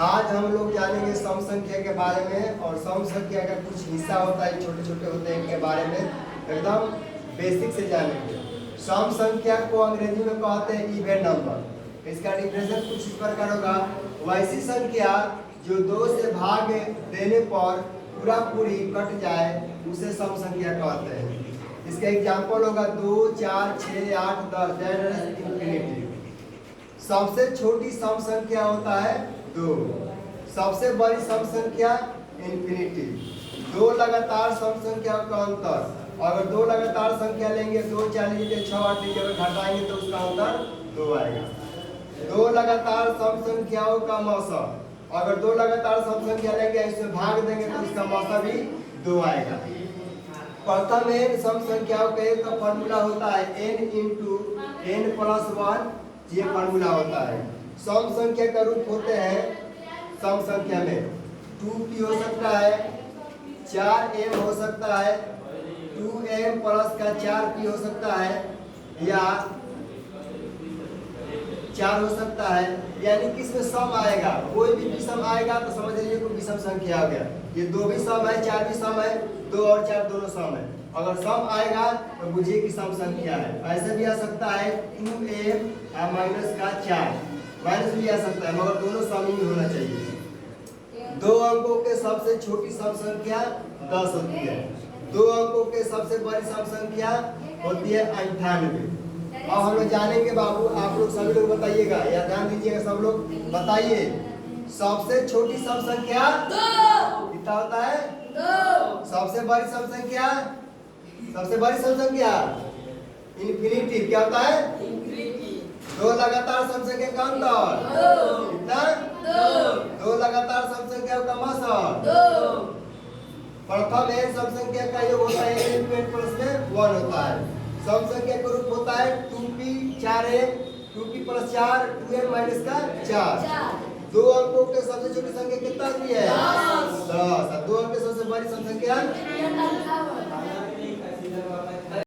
आज हम लोग जानेंगे सम संख्या के बारे में, और सम संख्या का कुछ हिस्सा होता है, छोटे छोटे होते हैं, इनके बारे में एकदम बेसिक से जानेंगे। सम संख्या को अंग्रेजी में कहते हैं इवन नंबर। इसका डिफिनेशन कुछ इस प्रकार होगा, वैसी संख्या जो 2 से भाग देने पर पूरा पूरी कट जाए उसे सम संख्या कहते हैं। इसका एग्जाम्पल होगा 2, 4, 6, 8, 10 दैट इंफिनिटी। सबसे छोटी सम संख्या होता है 2, सबसे बड़ी सम संख्या इंफिनिटी। 2 लगातार सम संख्या का अंतर, अगर 2 लगातार संख्या लेंगे 2, 4 लीजिए, 6, 8 लीजिए, अगर घटाएंगे तो उसका अंतर 2 आएगा। 2 लगातार सम संख्याओं का मौसम, अगर 2 लगातार सम संख्या लेंगे इसमें भाग देंगे तो उसका मौसम भी 2 आएगा। प्रथम n सम संख्याओं का एक फॉर्मूला होता है n इंटू n प्लस 1, ये फॉर्मूला होता है। सम संख्या का रूप होते हैं सम संख्या में 2p हो सकता है, 4m हो सकता है, 2m प्लस का 4p हो सकता है, या 4 हो सकता है। यानी कि इसमें सम आएगा, कोई भी विषम आएगा तो समझ लीजिए कोई विषम संख्या आ गया। ये 2 भी सम है, 4 भी सम है, 2 और 4 दोनों सम है। अगर सम आएगा तो बुझिए कि सम संख्या है। ऐसे भी आ सकता है 2m माइनस का 4, माइनस भी आ सकता है, मगर दोनों सम ही होना चाहिए। 2 अंकों के सबसे छोटी सम संख्या 10 होती है। 2 अंकों के सबसे बड़ी सम संख्या होती है 98। अब हम लोग जानेंगे बाबू, आप लोग सभी लोग बताइएगा या ध्यान दीजिएगा, सब लोग बताइए सबसे छोटी सम संख्या 2 कितना होता है 2। सबसे बड़ी सम संख्या, सबसे बड़ी सम संख्या इंफिनिटी क्या होता है 2 लगातार सम संख्या का अंतर कितना 2 लगातार सम संख्या का मौसम 2। प्रथम n सम संख्या का योग होता है n इंटू n प्लस में 1 होता है। सम संख्या का रूप होता है 2p 4m, 2p plus 4, 2m minus का 4। 2 अंकों के सबसे छोटी संख्या कितना आती है 10। 2 अंक के सबसे बड़ी सम संख्या